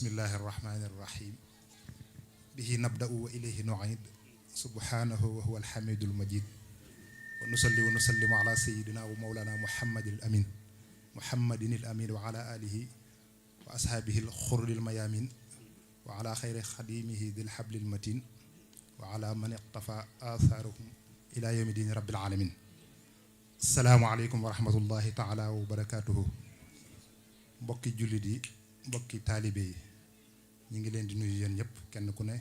bismillahi arrahmani irrahim bihi nabda'u wa ilayhi nu'id subhanahu wa huwa alhamidul majid wa nusalli wa nusallimu ala sayidina wa mawlana muhammadin al amin wa ala alihi wa ashaabihi al khurril mayamin wa ala khayri khadimihi dil hablil matin wa ala man iqtafa atharuhum ila yawmi dini rabbil alamin. Assalaamu aleykum wa rahmatullahi taala wa barakatuhu. Mbokki jullit yi, mbokki taalibe yi, ñu ngi leen di nuyu yéen ñëpp kenn ku ne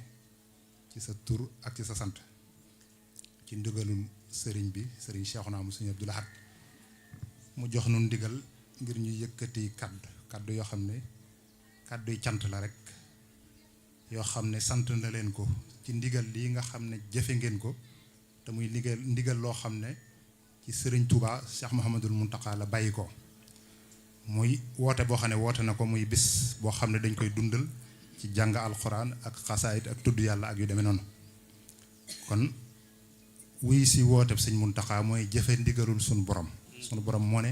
ci sa tur ak ci sa sant, ci ndigalul sëriñ bi sëriñ Cheikhouna mu sëriñ Abdou Lahad mu jox nu ndigal ngir ñu yëkkati kaddu yoo xam ne kaddu yi cant la rek, yoo xam ne sant na leen ko ci ndigal lii nga xam ne jëfe ngeen ko te muy ndigal loo xam ne ci sëriñ Touba Cheikh Mouhamadul Mountakha la bàyyi ko, muy woote boo xam ne woote na ko, muy bis boo xam ne dañ koy dundal ci jàng alxuraan ak xasaayit ak tudd yàlla ak yu demee noonu. kon wuy si woote sëñ Mountakha mooy jëfe ndigalul sunu borom moo ne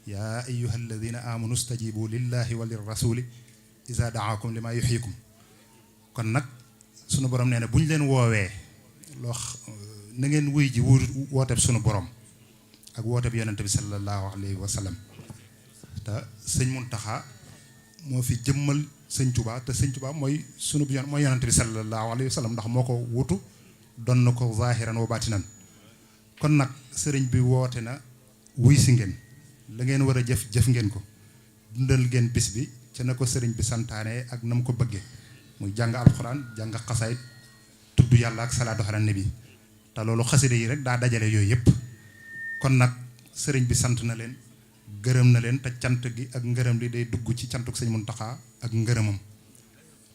yaa ayyuha alladina amanu stajibu lillahi wa lirrasuli iza daakum lima yuhyikum. kon nag sunu borom nee na bu ñu leen woowee na ngeen wuy ji wooteb sunu borom ak wooteb yonente bi sallallahu alayhi wa sallam. te sëñ Mountakha moo fi jëmmal sëñ Touba, te sëñ Touba mooy mooy yonente bi sallallahu alayhi wa sallam, ndax moo ko wutu doon na ko zahiran wa batinan. kon nag sëriñ bi woote na wuy si ngeen la ngeen war a jëf ngeen ko, dundal ngeen bis bi ca na ko sëriñ bi santaane ak na mu ko bëggee, muy jàng alxuraan, jàng xasaayit, tudd yàlla ak salaatu ala nabi. te loolu xasida yi rek daa dajale yooyu yëpp. kon nag sëriñ bi sant na leen, gërëm na leen, te cant gi ak ngërëm li day dugg ci cantuk sëñ Mountakha ak ngërëmam,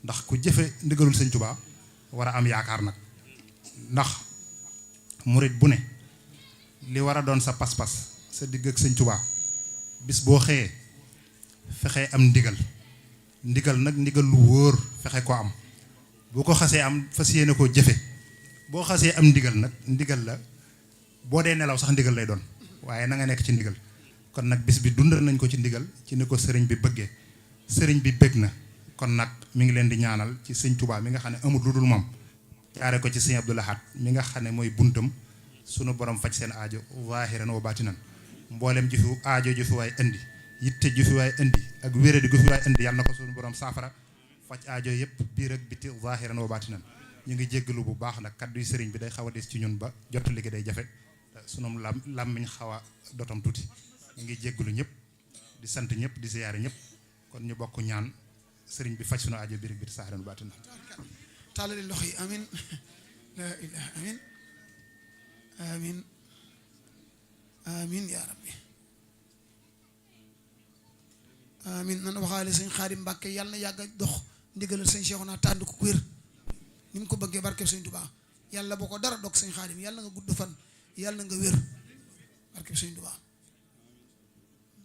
ndax ku jëfe ndigalul sëñ Touba war a am yaakaar nag. ndax murit bu ne li war a doon sa pas-pas sa digg ak sëñ Touba, bis boo xëyee fexe am ndigal nag ndigal lu wóor fexe ko am. boo ko xasee am fas yéene koo jëfe, boo xasee am ndigal la boo dee nelaw sax ndigal lay doon, waaye na nga nekk ci ndigal. kon nag bis bi dundal nañ ko ci ndigal ci ni ko sëriñ bi bëggee, sëriñ bi bëgg na. kon nag mi ngi leen di ñaanal ci sëñ Touba mi nga xam ne amul lu dul moom, jaare ko ci sëñ Abdou Lahad mi nga xam ne mooy buntam, sunu borom faj seen aajo zahiran wa batinan. mboolem ji fi aajo ju fi waay indi, yitte ju fi waay indi, ak wéradi gu fi waay indi, yàlla na ko sunu borom saafara, faj aajo yëpp biir ak biti zahiran wa batinan. ñu ngi jéggalu bu baax nag kaddu yi sëriñ bi day xaw a des ci ñun ba jottali gi day jafe, sunu làmmiñ xaw a dotam tuuti. ñu ngi jéggalu ñëpp di sant ñëpp di ziyaare ñëpp. kon ñu bokk ñaan sëriñ bi faj sunu aajo biir ak biti zahiran wa batinan. tàllali loxo yi amin la ilaha amin amin amin yaa rabbi amin. nan waxaale sëñ Xaadim Mbàkke yàlla na yàgg a dox ndigalal sëñ Cheikhouna tànd ko wér ni mu ko bëggee, barkeb sëñ Touba. yàlla boo ko dara dog sëñ Xaadim, yàlla nga gudd fan, yàlla nga wér, barkeb sëñ Touba.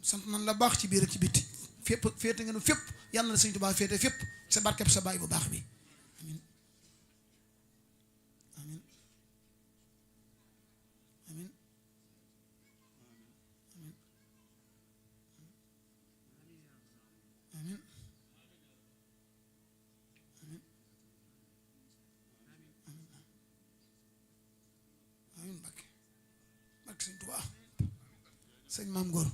sant nan la baax ci biir ak ci bitti, fépp féete ngeen fépp, yàlla na sëñ Touba féete fépp sa barkeb sa baay bu baax bi. amin amin amin amin amin amin Mbàkke barke sëñ Touba. sëñ Maam Góor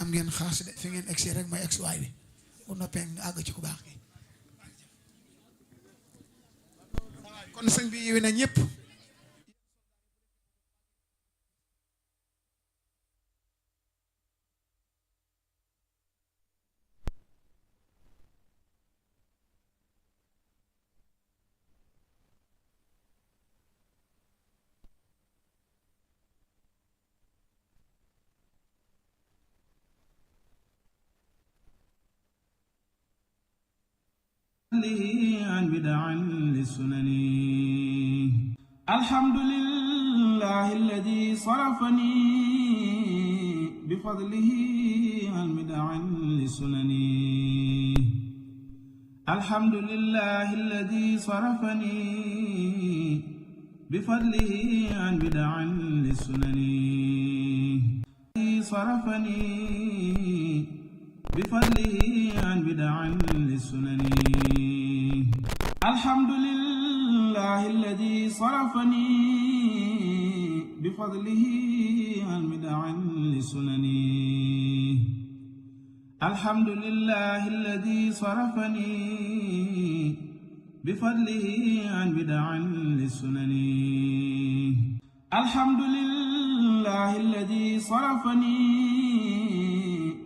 am ngeen xaas de fi ngeen egsi rek mooy egsi waay bi, bu noppee nga àgg ci ku baax gi. kon sëñ bi yiwi na ñëpp. عن بدع للسنن الحمد لله الذي صرفني بفضله عن بدع للسنن الحمد لله الذي صرفني بفضله عن بدع للسنن صرفني بفضله عن بدع للسنن الحمد لله الذي صرفني بفضله عن بدع للسنن الحمد لله الذي صرفني بفضله عن بدع للسنن الحمد لله الذي صرفني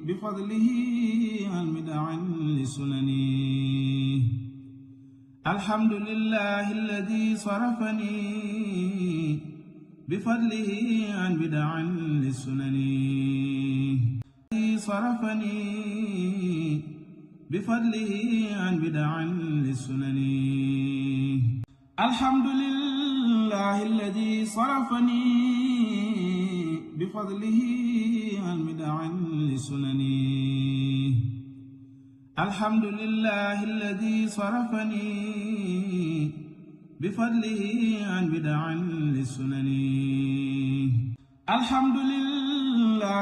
بفضله عن بدع للسنن الحمد لله الذي صرفني بفضله عن بدع للسنن صرفني بفضله عن بدع للسنن الحمد لله الذي صرفني بفضله عن بدع للسنن الحمد لله الذي صرفني بفضله عن بدع للسنن الحمد لله